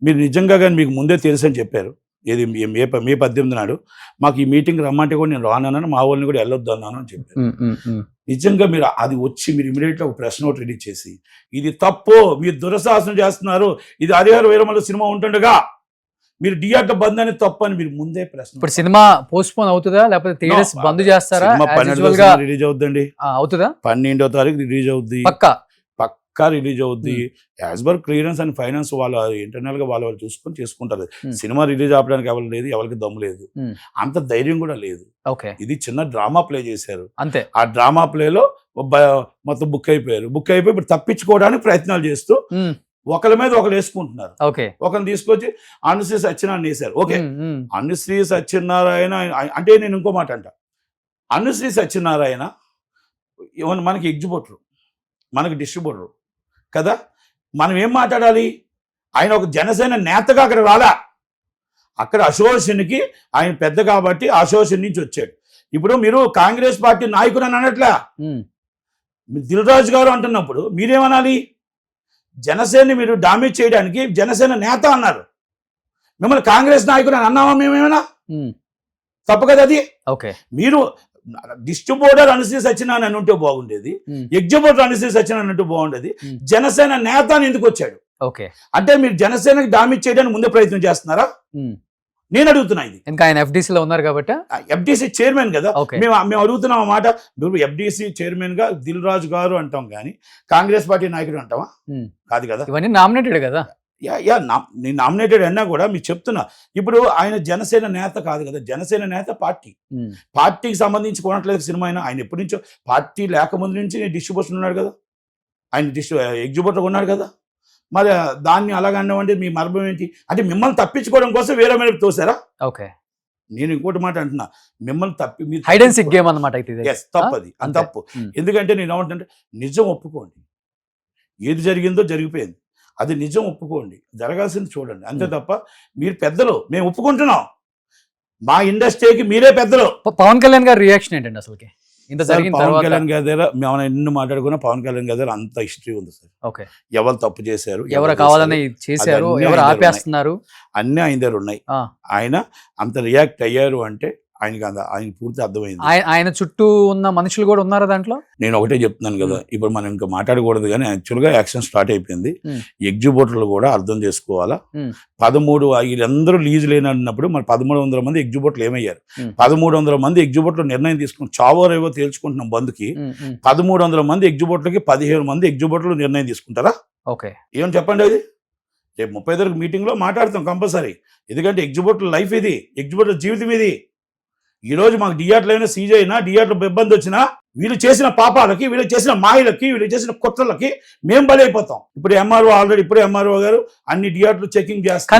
మీరు నిజంగా కానీ మీకు ముందే తెలుసు అని చెప్పారు. ఏది మే 18 నాడు మాకు ఈ మీటింగ్ రమ్మంటే కూడా నేను రానన్నాను, మా వాళ్ళని కూడా వెళ్ళొద్దు అన్నాను అని చెప్పారు. నిజంగా మీరు అది వచ్చి మీరు ఇమీడియట్గా ఒక ప్రెస్ నోట్ రిలీజ్ చేసి, ఇది తప్పు, మీరు దురశాసనం చేస్తున్నారు, ఇది హరిహర వీరమల్లు సినిమా ఉంటుండగా మీరు థియేటర్ బంద్ అనేది తప్పు అని మీరు ముందే ప్రశ్న. ఇప్పుడు సినిమా పోస్ట్ పోన్ అవుతుందా లేకపోతే థియేటర్స్ బంద్ చేస్తారా? సినిమా As 12వ usual గా రిలీజ్ అవుద్దండి. అవుతుందా? 12వ తారీఖు రిలీజ్ అవుద్ది, పక్కా రిలీజ్ అవుద్ది. As per clearance and finance వాళ్ళు ఇంటర్నల్ గా వాళ్ళు చూసుకొని చేసుకుంటారు. సినిమా రిలీజ్ ఆపడానికి ఎవరు లేదు, ఎవరికి దమ్ము లేదు, అంత ధైర్యం కూడా లేదు. ఇది చిన్న డ్రామా ప్లే చేశారు అంతే. ఆ డ్రామా ప్లేలో మొత్తం బుక్ అయిపోయి ఇప్పుడు తప్పించుకోవడానికి ప్రయత్నాలు చేస్తూ ఒకరి మీద ఒకరు వేసుకుంటున్నారు. ఒకరిని తీసుకొచ్చి అనుశ్రీ సత్యనారాయణ వేశారు. ఓకే, అనుశ్రీ సత్యనారాయణ అంటే నేను ఇంకో మాట అంట, అనుశ్రీ సత్యనారాయణ మనకి ఎగ్జిబిటర్, మనకి డిస్ట్రిబ్యూటర్ కదా. మనం ఏం మాట్లాడాలి? ఆయన ఒక జనసేన నేతగా అక్కడ రాలా, అక్కడ అసోసియేషన్కి ఆయన పెద్ద కాబట్టి అసోసియేషన్ నుంచి వచ్చాడు. ఇప్పుడు మీరు కాంగ్రెస్ పార్టీ నాయకుడు అని అనట్లా, దిల్ రాజు గారు అంటున్నప్పుడు మీరేమనాలి? జనసేనని మీరు డామేజ్ చేయడానికి జనసేన నేత అన్నారు, మిమ్మల్ని కాంగ్రెస్ నాయకుడు అని అన్నామా మేమేమైనా? తప్పు కదా అది. మీరు డిస్ట్రిబ్యూటర్ అనుశ్రీ సత్యనారాయణ అని ఉంటే బాగుండేది, ఎగ్జిబ్యూటర్ అనుశ్రీ సత్యనారాయణ అంటే బాగుండేది. జనసేన నేత అని ఎందుకు వచ్చాడు? అంటే మీరు జనసేనకి డామేజ్ చేయడానికి ముందే ప్రయత్నం చేస్తున్నారా? నేను అడుగుతున్నా. ఇది ఇంకా ఆయన FDC లో ఉన్నారు కాబట్టి, FDC చైర్మన్ కదా, మేము అడుగుతున్నాం అన్నమాట. FDC చైర్మన్ గా దిల్ రాజు గారు అంటాం కానీ కాంగ్రెస్ పార్టీ నాయకుడు అంటావా? కాదు కదా. ఇవన్నీ నామినేటెడ్ కదా. నేను నామినేటెడ్ అన్నా కూడా మీకు చెప్తున్నా, ఇప్పుడు ఆయన జనసేన నేత కాదు కదా. జనసేన నేత పార్టీకి సంబంధించి కొనట్లేదు సినిమా. ఆయన ఎప్పటి నుంచో పార్టీ లేకముందు నుంచి డిస్ట్రిబ్యూషన్ ఉన్నాడు కదా, ఆయన ఎగ్జిబ్యూటర్ ఉన్నాడు కదా. మరి దాన్ని అలాగంటే మీ మర్మం ఏంటి? అంటే మిమ్మల్ని తప్పించుకోవడం కోసం వేరే మీద తోసారా? నేను ఇంకోటి మాట అంటున్నా, మిమ్మల్ని తప్పది, అది తప్పు. ఎందుకంటే నేను ఏమంటే, నిజం ఒప్పుకోండి, ఏది జరిగిందో జరిగిపోయింది, అది నిజం ఒప్పుకోండి, జరగాల్సింది చూడండి, అంతే తప్ప మీరు పెద్దలు, మేము ఒప్పుకుంటున్నాం, మా ఇండస్ట్రీకి మీరే పెద్దలు. పవన్ కళ్యాణ్ గారి రియాక్షన్ ఏంటండి అసలుకి? పవన్ కళ్యాణ్ గారి దగ్గర మేము ఎన్ని మాట్లాడుకున్నా పవన్ కళ్యాణ్ గారి దగ్గర అంత హిస్టరీ ఉంది సార్. ఎవరు తప్పు చేశారు, ఎవరు కావాలని చేశారు, ఎవరు ఆపేస్తున్నారు, అన్నీ ఆయన దగ్గర ఉన్నాయి. ఆయన అంత రియాక్ట్ అయ్యారు అంటే ఆయన పూర్తి అర్థమైంది. ఆయన చుట్టూ ఉన్న మనుషులు కూడా ఉన్నారు దాంట్లో. నేను ఒకటే చెప్తున్నాను కదా, ఇప్పుడు మనం ఇంకా మాట్లాడకూడదు కానీ యాక్చువల్గా యాక్షన్ స్టార్ట్ అయిపోయింది. ఎగ్జిబ్యూటర్లు కూడా అర్థం చేసుకోవాలా. 13 వీళ్ళందరూ లీజ్ లేనప్పుడు మరి 1300 మంది ఎగ్జిబ్యూటర్లు ఏమయ్యారు? 1300 మంది ఎగ్జిబ్యూటర్లు నిర్ణయం తీసుకుని చావోరేవో తేల్చుకుంటున్నాం బంద్కి. 1300 మంది ఎగ్జిబ్యూటర్లకి 15 మంది ఎగ్జిబ్యూటర్లు నిర్ణయం తీసుకుంటారా? ఏమని చెప్పండి. అది రేపు 35 మీటింగ్ లో మాట్లాడతాం కంపల్సరీ. ఎందుకంటే ఎగ్జిబ్యూటర్ లైఫ్ ఇది, ఎగ్జిబ్యూటర్ జీవితం ఇది. ఈ రోజు మాకు థియేటర్లు అయినా సీజ్ అయినా, థియేటర్ ఇబ్బంది వచ్చినా, వీళ్ళు చేసిన పాపాలకి, వీళ్ళు చేసిన మాయలకి, వీళ్ళు చేసిన కుట్రలకి మేము బలైపోతాం. ఇప్పుడు ఎంఆర్ఓ ఆల్రెడీ ఇప్పుడే ఎంఆర్ఓ గారు అన్ని థియేటర్లు చెకింగ్ చేస్తారు.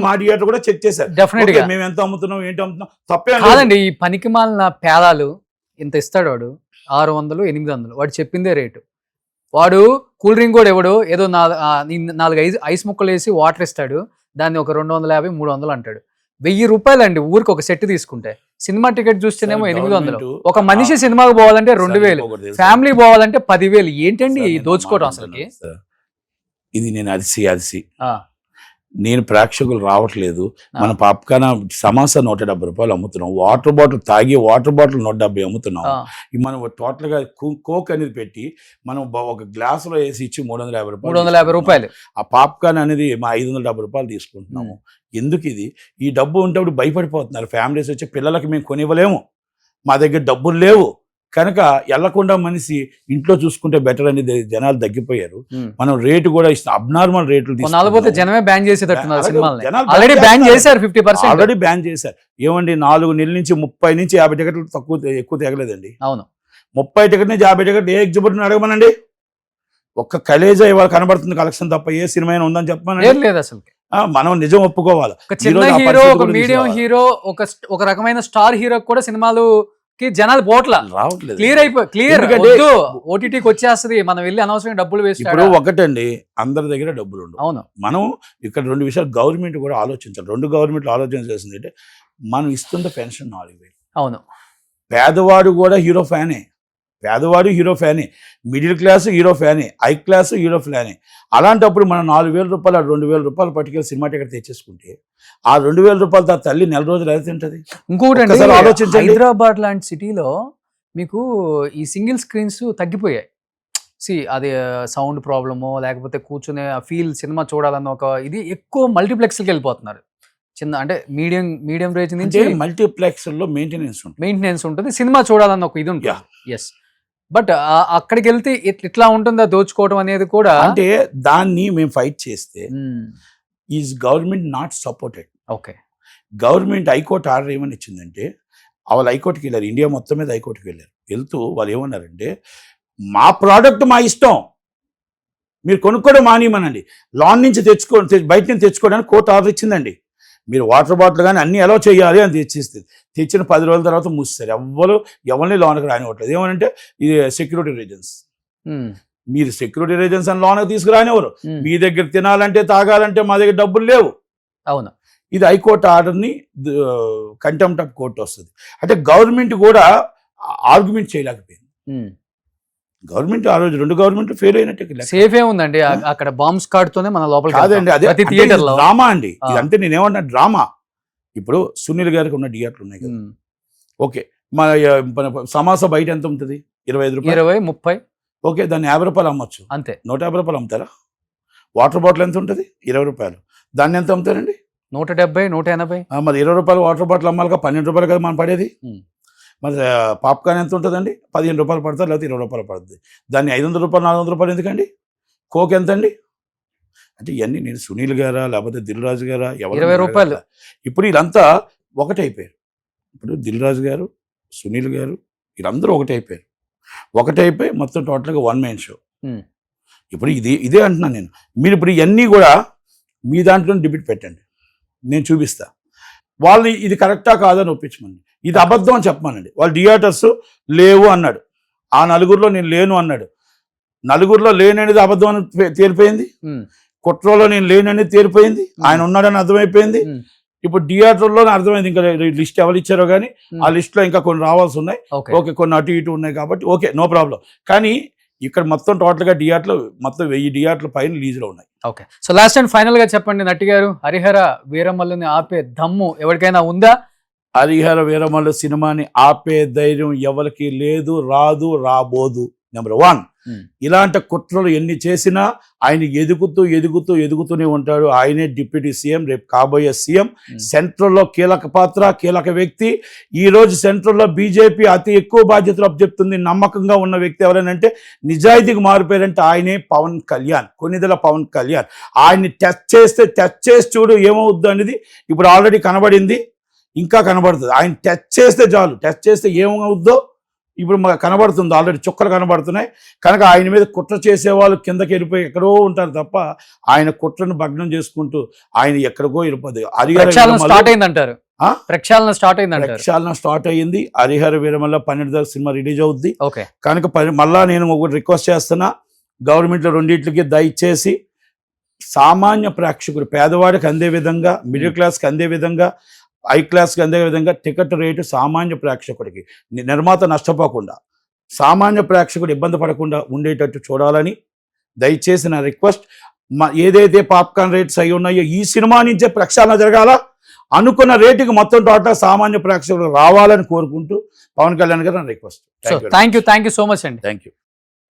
మా థియేటర్ కూడా చెక్ చేశారు. డెఫినెట్ గా మేము ఎంత అమ్ముతున్నాం, ఏంటి అమ్ముతున్నాం తప్పే కాదండి. ఈ పనికి మాలిన పేదాలు ఇంత ఇస్తాడు వాడు, 600 800, వాడు చెప్పిందే రేటు. వాడు కూల్ డ్రింక్ కూడా ఎవడు ఏదో 4 ఐస్ ముక్కలు వేసి వాటర్ ఇస్తాడు, దాన్ని ఒక 250 300 అంటాడు. 1000 రూపాయలు అండి ఊరికి ఒక సెట్ తీసుకుంటే. సినిమా టికెట్ చూస్తేనేమో 800. ఒక మనిషి సినిమాకి పోవాలంటే 2000, ఫ్యామిలీ పోవాలంటే 10,000. ఏంటండి దోచుకోవడం అసలుకి? ఇది నేను అరిసి నేను ప్రేక్షకులు రావట్లేదు, మన పాప్కార్న్ సమోసా 170 రూపాయలు అమ్ముతున్నాం, వాటర్ బాటిల్ తాగి వాటర్ బాటిల్ 170 అమ్ముతున్నాం. మనం టోటల్ గా కోక్ అనేది పెట్టి మనం ఒక గ్లాసులో వేసి ఇచ్చి 350 రూపాయలు. ఆ పాప్కార్న్ అనేది మా 570 రూపాయలు తీసుకుంటున్నాము. ఎందుకు ఇది? ఈ డబ్బు ఉంటే భయపడిపోతున్నారు ఫ్యామిలీస్ వచ్చి, పిల్లలకి మేము కొనివ్వలేము, మా దగ్గర డబ్బులు లేవు కనుక వెళ్లకుండా మనిషి ఇంట్లో చూసుకుంటే బెటర్ అనేది జనాలు తగ్గిపోయారు. మనం రేటు కూడా ఇస్తాం, అబ్నార్మల్ రేట్లు జనమే బ్యాన్ ఆల్రెడీ బ్యాన్ చేశారు. ఏమండి 4 నెలల నుంచి 30 నుంచి 50 టికెట్లు ఎక్కువ తెగలేదండి. అవును, 30 టికెట్ నుంచి 50 టికెట్ ఏ ఎగ్జిబిటర్ అడగమనండి. ఒక్క కలేజా ఇవాళ కనబడుతుంది కలెక్షన్ తప్ప ఏ సినిమా అయినా ఉందని చెప్పమని లేదు అసలు. మనం నిజం ఒప్పుకోవాలి. చిన్న హీరో, ఒక మీడియం హీరో, ఒక రకమైన స్టార్ హీరో కూడా సినిమాలు జనాలు పోట్లా రావట్లేదు. క్లియర్ ఓటీటీకి వచ్చేస్తుంది, మనం వెళ్ళి అనవసరంగా డబ్బులు వేస్ట్. ఇప్పుడు ఒకటండి, అందరి దగ్గర డబ్బులు ఉండవు. అవును, మనం ఇక్కడ 2 విషయాలు గవర్నమెంట్ కూడా ఆలోచించాలి. 2 గవర్నమెంట్లు ఆలోచన చేసింది అంటే, మనం ఇస్తున్న పెన్షన్ 4000. అవును, పేదవాడు కూడా హీరో ఫ్యానే, పేదవాడు హీరో ఫ్యానే, మిడిల్ క్లాస్ హీరో ఫ్యానే, హై క్లాస్ హీరో ఫ్యానే. అలాంటప్పుడు మనం 4000 రూపాయలు 2000 రూపాయలు పట్టుకెళ్ళి సినిమా టికెట్ తెచ్చేసుకుంటే ఆ 2000 రూపాయలతో తల్లి నెల రోజులు అయితే ఉంటుంది. ఇంకొకటి ఆలోచించండి, హైదరాబాద్ లాంటి సిటీలో మీకు ఈ సింగిల్ స్క్రీన్స్ తగ్గిపోయాయి. అది సౌండ్ ప్రాబ్లమో లేకపోతే కూర్చునే ఫీల్ సినిమా చూడాలన్న ఒక ఇది ఎక్కువ మల్టీప్లెక్స్కి వెళ్ళిపోతున్నారు. చిన్న అంటే మీడియం రేంజ్ అంటే నుంచి మల్టీప్లెక్స్ లో మెయింటెనెన్స్ ఉంటుంది. మెయింటెనెన్స్ ఉంటుంది, సినిమా చూడాలన్న ఒక ఇది ఉంటుంది. Yeah. ఎస్, బట్ అక్కడికి వెళ్తే ఇట్లా ఉంటుందా దోచుకోవడం అనేది కూడా. అంటే దాన్ని మేము ఫైట్ చేస్తే is government not supported. Okay, government high court order ఏమని ఇచ్చిందంటే, వాళ్ళు హైకోర్టుకి వెళ్ళారు, ఇండియా మొత్తం మీద హైకోర్టుకి వెళ్ళారు. వెళ్తూ వాళ్ళు ఏమన్నారంటే, మా ప్రోడక్ట్ మా ఇష్టం, మీరు కొనుక్కోవడం మానేయమనండి, లాన్ నుంచి బయట నుంచి తెచ్చుకోవడానికి కోర్టు ఆర్డర్ ఇచ్చిందండి. మీరు వాటర్ బాటిల్ కానీ అన్ని ఎలా చేయాలి అని తెచ్చిస్తుంది. తెచ్చిన 10 రోజుల తర్వాత మూస్తారు. ఎవరిని లోన్కి రానివ్వట్లేదు. ఏమనంటే ఇది సెక్యూరిటీ రీజన్స్. మీరు సెక్యూరిటీ రీజన్స్ అని లోన్కి తీసుకురానివ్వరు. మీ దగ్గర తినాలంటే తాగాలంటే మా దగ్గర డబ్బులు లేవు. అవును, ఇది హైకోర్టు ఆర్డర్ని కంటెంప్ట్ ఆఫ్ కోర్టు వస్తుంది. అంటే గవర్నమెంట్ కూడా ఆర్గ్యుమెంట్ చేయలేకపోయింది. గవర్నమెంట్ ఆ రోజు 2 గవర్నమెంట్ ఫెయిల్ అయినట్టు. సేఫ్ ఏ ఉందండి అక్కడ బాంబ్ స్కాడ్ తోనే మన లోపల కాదండి, అదే ప్రతి థియేటర్ లో డ్రామా అండి. ఇదంటే నేనేమన్నా డ్రామా. ఇప్పుడు సునీల్ గారికి ఉన్న థియేటర్లు ఉన్నాయి కదా, ఓకే, మన సమాస బయట ఎంత ఉంటుంది? 25 రూపాయలు, 20, 30. ఓకే, దాన్ని 50 రూపాయలు అమ్మొచ్చు, అంతే. 150 రూపాయలు అమ్ముతారా? వాటర్ బాటిల్ ఎంత ఉంటుంది? 20 రూపాయలు. దాన్ని ఎంత అమ్ముతారండి? 170, 180. మరి 20 రూపాయలు వాటర్ బాటిల్ అమ్మాలిగా 12 రూపాయలు కదా మనం పడేది. మరి పాప్కార్న్ ఎంత ఉంటుందండి? 15 రూపాయలు పడుతుంది, లేకపోతే 20 రూపాయలు పడుతుంది. దాన్ని 500 రూపాయలు 400 రూపాయలు ఎందుకండి? కోక్ ఎంత అండి? అంటే ఇవన్నీ నేను సునీల్ గారా లేకపోతే దిల్ రాజు గారా? 20 రూపాయలు. ఇప్పుడు వీళ్ళంతా ఒకటైపోయారు. ఇప్పుడు దిల్ రాజు గారు, సునీల్ గారు, వీళ్ళందరూ ఒకటైపోయి మొత్తం టోటల్గా 1 man షో. ఇప్పుడు ఇదే అంటున్నాను నేను. మీరు ఇప్పుడు ఇవన్నీ కూడా మీ దాంట్లో డిబేట్ పెట్టండి, నేను చూపిస్తా. వాళ్ళు ఇది కరెక్టా కాదని ఒప్పించమండి. ఇది అబద్ధం అని చెప్పమానండి. వాళ్ళు థియేటర్స్ లేవు అన్నాడు, ఆ నలుగురిలో నేను లేను అన్నాడు. నలుగురిలో లేననేది అబద్ధం అని తేలిపోయింది. కుట్రలో నేను లేననేది తేలిపోయింది. ఆయన ఉన్నాడని అర్థమైపోయింది. ఇప్పుడు థియేటర్లో అర్థమైంది. ఇంకా లిస్ట్ ఎవరు ఇచ్చారో కానీ ఆ లిస్ట్లో ఇంకా కొన్ని రావాల్సి ఉన్నాయి. ఓకే, కొన్ని అటు ఇటు ఉన్నాయి కాబట్టి ఓకే, నో ప్రాబ్లం. కానీ ఇక్కడ మొత్తం టోటల్గా థియేటర్లు మొత్తం 1000 థియేటర్ల పైన లీజులో ఉన్నాయి. Okay, so last and final గా చెప్పండి నటి గారు, హరిహర వీరమల్లుని ఆపే దమ్ము ఎవరికైనా ఉందా? హరిహర వీరమల్లు సినిమాని ఆపే ధైర్యం ఎవరికి లేదు, రాదు, రాబోదు. నెంబర్ 1, ఇలాంటి కుట్రలు ఎన్ని చేసినా ఆయన ఎదుగుతూనే ఉంటాడు. ఆయనే డిప్యూటీ సీఎం, రేపు కాబోయే సీఎం. సెంట్రల్లో కీలక పాత్ర, కీలక వ్యక్తి. ఈ రోజు సెంట్రల్లో బీజేపీ అతి ఎక్కువ బాధ్యతలు అప్పచెప్తుంది. నమ్మకంగా ఉన్న వ్యక్తి ఎవరైనంటే, నిజాయితీకి మారిపోయారంటే ఆయనే పవన్ కళ్యాణ్, కొన్నిదల పవన్ కళ్యాణ్. ఆయన్ని టచ్ చేసి చూడు ఏమవుద్దు అనేది ఇప్పుడు ఆల్రెడీ కనబడింది, ఇంకా కనబడుతుంది. ఆయన టచ్ చేస్తే చాలు, టచ్ చేస్తే ఏమవుద్దో ఇప్పుడు మాకు కనబడుతుంది, ఆల్రెడీ చుక్కలు కనబడుతున్నాయి. కనుక ఆయన మీద కుట్ర చేసేవాళ్ళు కిందకి వెళ్ళిపోయి ఎక్కడో ఉంటారు తప్ప ఆయన కుట్రను భగ్నం చేసుకుంటూ ఆయన ఎక్కడికో వెళ్ళిపోదు. ప్రక్షాళన స్టార్ట్ అయ్యింది. హరిహర వీరమల్ల 12 సినిమా రిలీజ్ అవుద్ది. కనుక మళ్ళా నేను ఒకటి రిక్వెస్ట్ చేస్తున్నా, గవర్నమెంట్లో రెండింటికి దయచేసి సామాన్య ప్రేక్షకుడు, పేదవాడికి అందే విధంగా, మిడిల్ క్లాస్కి అందే విధంగా, హై క్లాస్కి అందే విధంగా టికెట్ రేటు సామాన్య ప్రేక్షకుడికి, నిర్మాత నష్టపోకుండా, సామాన్య ప్రేక్షకుడు ఇబ్బంది పడకుండా ఉండేటట్టు చూడాలని దయచేసి నా రిక్వెస్ట్. ఏదైతే పాప్కార్న్ రేట్స్ అయి ఉన్నాయో ఈ సినిమా నుంచే ప్రక్షాళన జరగాల. అనుకున్న రేటుకి మొత్తం టోటల్ సామాన్య ప్రేక్షకులు రావాలని కోరుకుంటూ పవన్ కళ్యాణ్ గారు నా request. Thank you so much అండి. Thank you.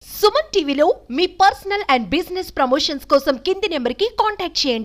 సుమన్ టీవీలో మీ పర్సనల్ అండ్ బిజినెస్ ప్రమోషన్స్ కోసం కింది నెంబర్కి కాంటాక్ట్ చేయండి.